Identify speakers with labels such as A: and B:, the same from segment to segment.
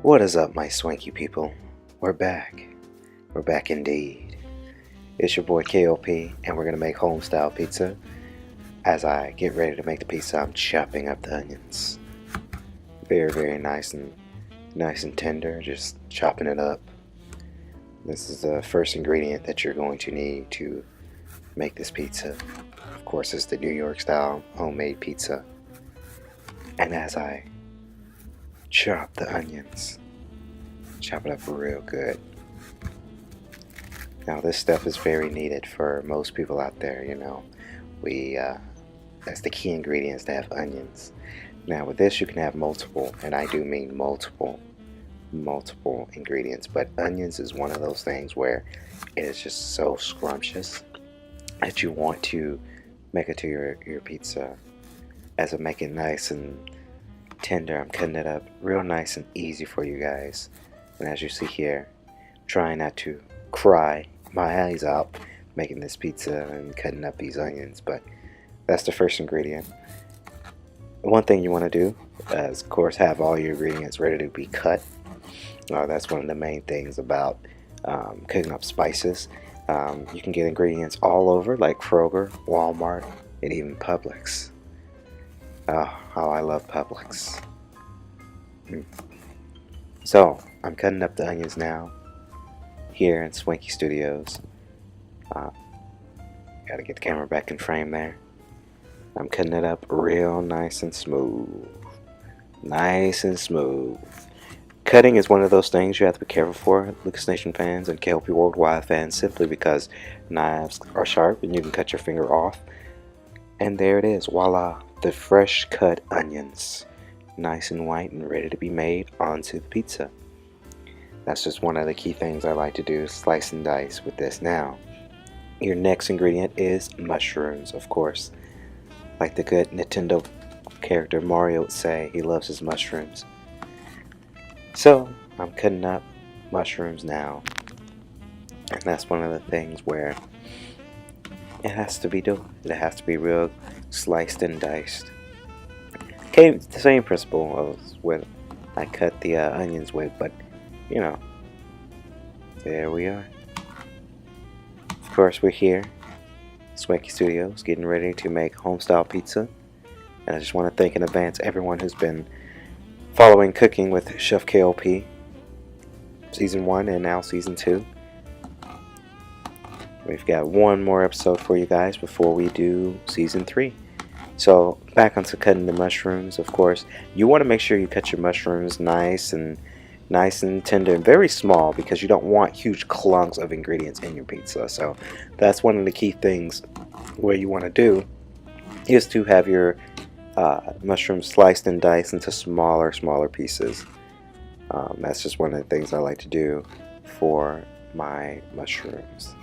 A: What is up, my swanky people? We're back. We're back indeed. It's your boy K.L.P, and we're gonna make home style pizza. As I get ready to make the pizza, I'm chopping up the onions. Very nice and tender, just chopping it up. This is the first ingredient that you're going to need to make this pizza. Of course, it's the New York style homemade pizza. And as I chop the onions, chop it up real good. Now this stuff is very needed for most people out there, you know. That's the key ingredients to have onions. Now with this you can have multiple, and I do mean multiple ingredients, but onions is one of those things where it is just so scrumptious that you want to make it to your pizza. As I make it nice and tender, I'm cutting it up real nice and easy for you guys. And as you see here, trying not to cry my eyes out making this pizza and cutting up these onions, but that's the first ingredient. One thing you want to do is, of course, have all your ingredients ready to be cut. That's one of the main things about cooking up spices. You can get ingredients all over, like Kroger, Walmart, and even Publix. Oh, how I love Publix. So, I'm cutting up the onions now here in Swanky Studios. Gotta get the camera back in frame there. I'm cutting it up real nice and smooth. Nice and smooth. Cutting is one of those things you have to be careful for, Lucas Nation fans and K.L.P Worldwide fans, simply because knives are sharp and you can cut your finger off. And there it is, voila, the fresh cut onions. Nice and white and ready to be made onto the pizza. That's just one of the key things I like to do, slice and dice with this. Now, your next ingredient is mushrooms, of course. Like the good Nintendo character Mario would say, he loves his mushrooms. So, I'm cutting up mushrooms now. And that's one of the things where it has to be done. It has to be real sliced and diced. Okay, the same principle as what I cut the onions with, but you know, there we are. Of course, we're here, Swanky Studios, getting ready to make homestyle pizza. And I just want to thank in advance everyone who's been following Cooking with Chef K.L.P. Season 1 and now Season 2. We've got one more episode for you guys before we do Season 3. So, back onto cutting the mushrooms, of course. You want to make sure you cut your mushrooms nice and tender and very small, because you don't want huge clunks of ingredients in your pizza. So that's one of the key things where you want to do is to have your mushrooms sliced and diced into smaller pieces. That's just one of the things I like to do for my mushrooms.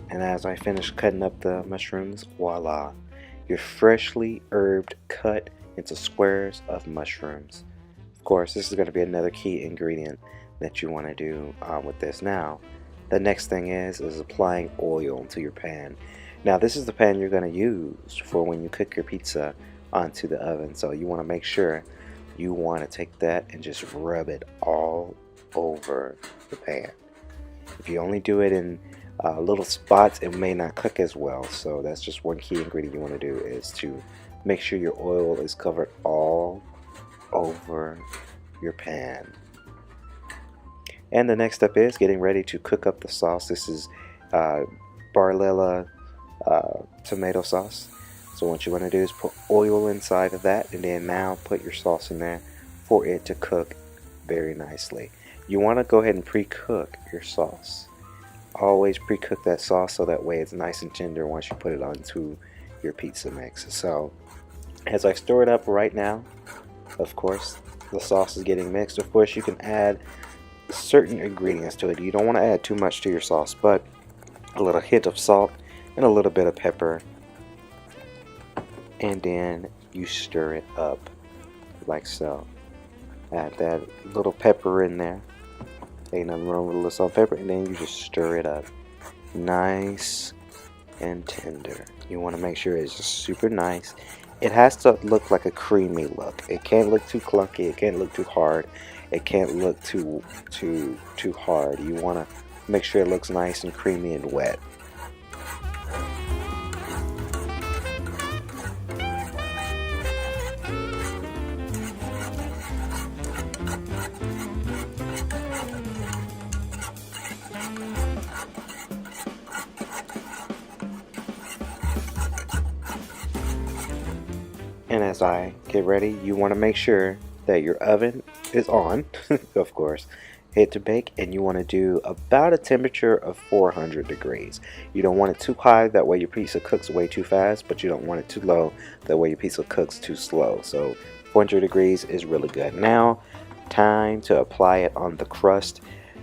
A: And as I finish cutting up the mushrooms, voila, your freshly herbed cut into squares of mushrooms. Of course, this is going to be another key ingredient that you want to do with this. Now, the next thing is applying oil to your pan. Now, this is the pan you're going to use for when you cook your pizza onto the oven. So you want to make sure you want to take that and just rub it all over the pan. If you only do it in little spots, it may not cook as well. So that's just one key ingredient you want to do, is to make sure your oil is covered all over your pan. And the next step is getting ready to cook up the sauce. This is Barilla tomato sauce. So what you want to do is put oil inside of that, and then now put your sauce in there for it to cook very nicely. You want to go ahead and pre-cook your sauce. Always pre-cook that sauce so that way it's nice and tender once you put it onto your pizza mix. So as I stir it up right now, of course the sauce is getting mixed. Of course you can add certain ingredients to it. You don't want to add too much to your sauce, but a little hint of salt and a little bit of pepper, and then you stir it up like so. Add that little pepper in there. Ain't nothing wrong with a little salt and pepper, and then you just stir it up nice and tender. You want to make sure it's just super nice. It has to look like a creamy look. It can't look too clunky. It can't look too hard. It can't look too hard. You want to make sure it looks nice and creamy and wet. And as I get ready, you want to make sure that your oven is on, of course, hit to bake, and you want to do about a temperature of 400 degrees. You don't want it too high, that way your pizza cooks way too fast, but you don't want it too low, that way your pizza cooks too slow. So 400 degrees is really good. Now, time to apply it on the crust.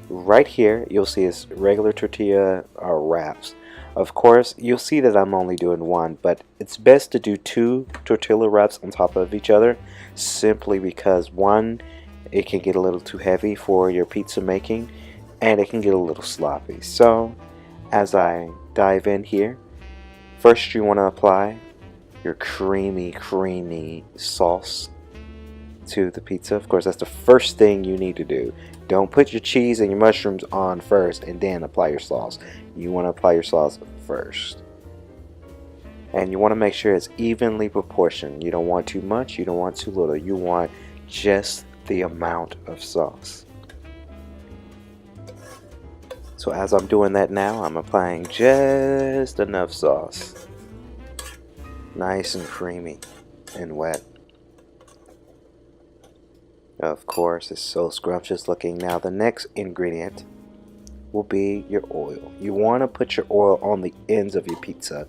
A: Right here, you'll see it's regular tortilla wraps. Of course, you'll see that I'm only doing one, but it's best to do 2 tortilla wraps on top of each other, simply because one, it can get a little too heavy for your pizza making, and it can get a little sloppy. So, as I dive in here, first you want to apply your creamy sauce to the pizza. Of course, that's the first thing you need to do. Don't put your cheese and your mushrooms on first and then apply your sauce. You want to apply your sauce first. And you want to make sure it's evenly proportioned. You don't want too much, you don't want too little. You want just the amount of sauce. So as I'm doing that now, I'm applying just enough sauce. Nice and creamy and wet. Of course, it's so scrumptious looking. Now the next ingredient will be your oil. You want to put your oil on the ends of your pizza.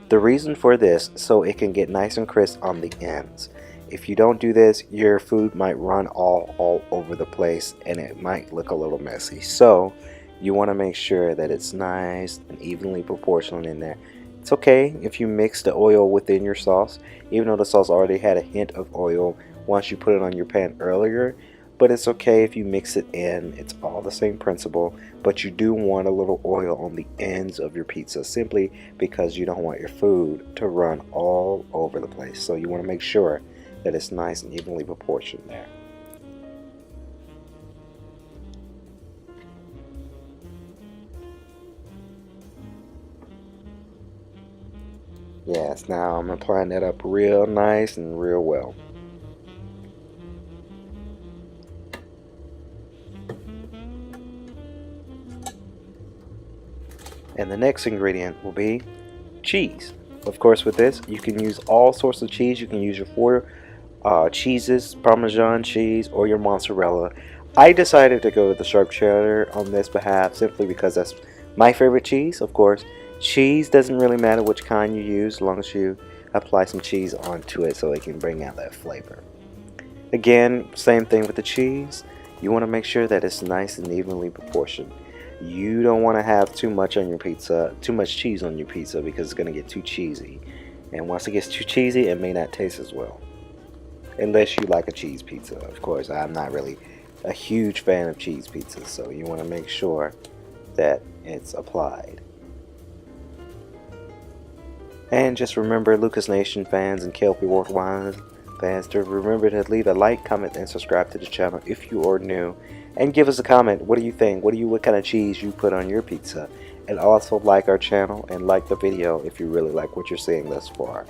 A: The reason for this, so it can get nice and crisp on the ends. If you don't do this, your food might run all over the place and it might look a little messy. So you want to make sure that it's nice and evenly proportional in there. It's okay if you mix the oil within your sauce, even though the sauce already had a hint of oil once you put it on your pan earlier, but it's okay if you mix it in. It's all the same principle, but you do want a little oil on the ends of your pizza, simply because you don't want your food to run all over the place. So you want to make sure that it's nice and evenly proportioned there. Yes, now I'm applying that up real nice and real well. And the next ingredient will be cheese. Of course, with this, you can use all sorts of cheese. You can use your 4 cheeses, Parmesan cheese, or your mozzarella. I decided to go with the sharp cheddar on this behalf, simply because that's my favorite cheese. Of course, cheese doesn't really matter which kind you use, as long as you apply some cheese onto it so it can bring out that flavor. Again, same thing with the cheese. You want to make sure that it's nice and evenly proportioned. You don't want to have too much on your pizza, too much cheese on your pizza, because it's going to get too cheesy. And once it gets too cheesy, it may not taste as well. Unless you like a cheese pizza. Of course, I'm not really a huge fan of cheese pizzas, so you want to make sure that it's applied. And just remember, Lucas Nation fans and K.L.P Worldwide fans, to remember to leave a like, comment, and subscribe to the channel if you are new. And give us a comment. What do you think? What kind of cheese you put on your pizza? And also like our channel and like the video if you really like what you're seeing thus far.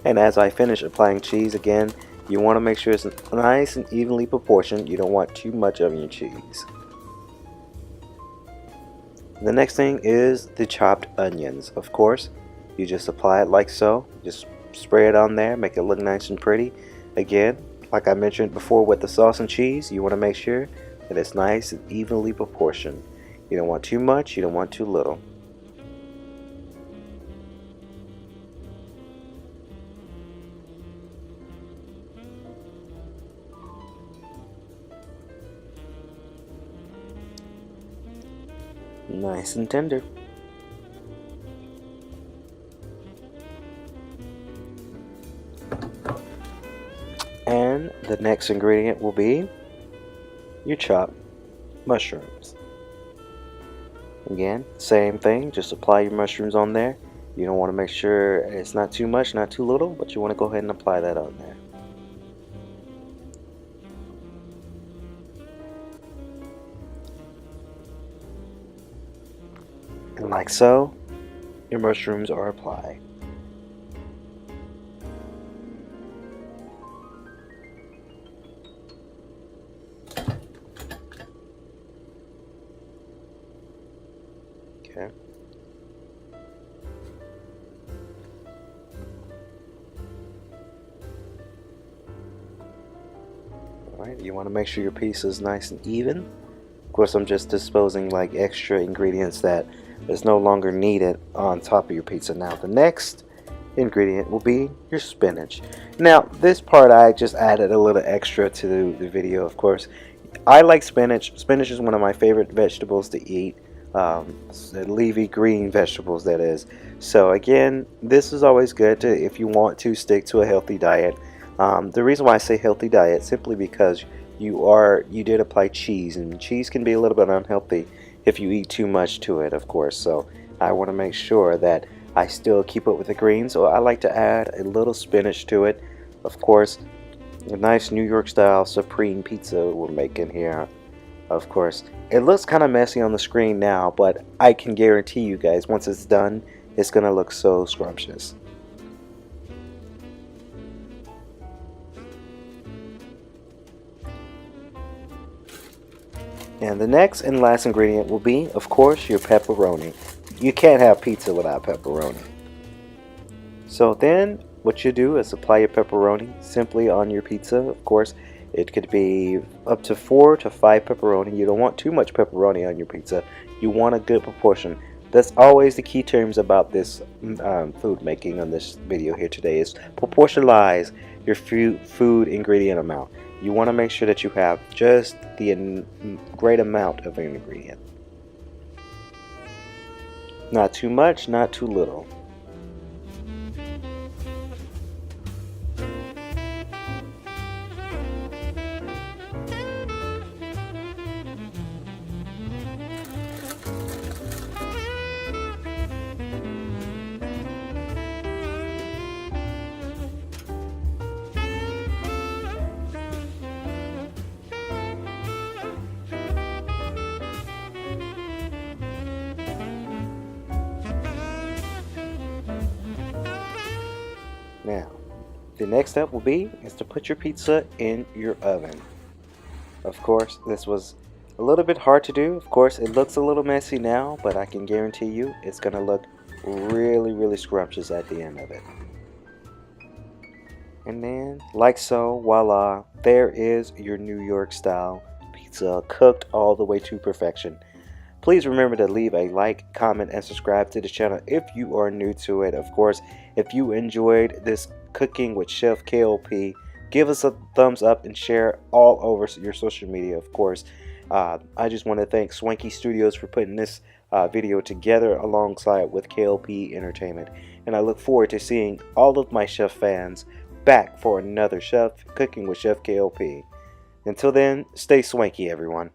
A: And as I finish applying cheese again, you want to make sure it's nice and evenly proportioned. You don't want too much of your cheese. The next thing is the chopped onions. Of course, you just apply it like so. Just spray it on there, make it look nice and pretty. Again, like I mentioned before with the sauce and cheese, you want to make sure that it's nice and evenly proportioned. You don't want too much, you don't want too little. Nice and tender. And the next ingredient will be your chopped mushrooms. Again, same thing, just apply your mushrooms on there. You don't want to make sure it's not too much, not too little, but you want to go ahead and apply that on there. And like so, your mushrooms are applied. Okay. Alright, you want to make sure your pizza is nice and even. Of course, I'm just disposing like extra ingredients that is no longer needed on top of your pizza. Now, the next ingredient will be your spinach. Now, this part I just added a little extra to the video, of course. I like spinach. Spinach is one of my favorite vegetables to eat. Leafy green vegetables, that is. So again, this is always good to, if you want to stick to a healthy diet. The reason why I say healthy diet, simply because you did apply cheese, and cheese can be a little bit unhealthy if you eat too much to it, of course. So I want to make sure that I still keep up with the greens, so I like to add a little spinach to it. Of course, a nice New York style supreme pizza we're making here. Of course, it looks kind of messy on the screen now, but I can guarantee you guys, once it's done, it's gonna look so scrumptious. And the next and last ingredient will be, of course, your pepperoni. You can't have pizza without pepperoni. So then what you do is apply your pepperoni simply on your pizza. Of course, it could be up to 4 to 5 pepperoni. You don't want too much pepperoni on your pizza. You want a good proportion. That's always the key terms about this food making on this video here today, is proportionalize your food ingredient amount. You want to make sure that you have just the great amount of an ingredient. Not too much, not too little. Now, the next step will be is to put your pizza in your oven. Of course, this was a little bit hard to do. Of course, it looks a little messy now, but I can guarantee you it's gonna look really, really scrumptious at the end of it. And then, like so, voila, there is your New York style pizza, cooked all the way to perfection. Please remember to leave a like, comment, and subscribe to the channel if you are new to it. Of course, if you enjoyed this cooking with Chef K.L.P, give us a thumbs up and share all over your social media, of course. I just want to thank Swanky Studios for putting this video together alongside with K.L.P Entertainment. And I look forward to seeing all of my chef fans back for another Chef Cooking with Chef K.L.P. Until then, stay swanky, everyone.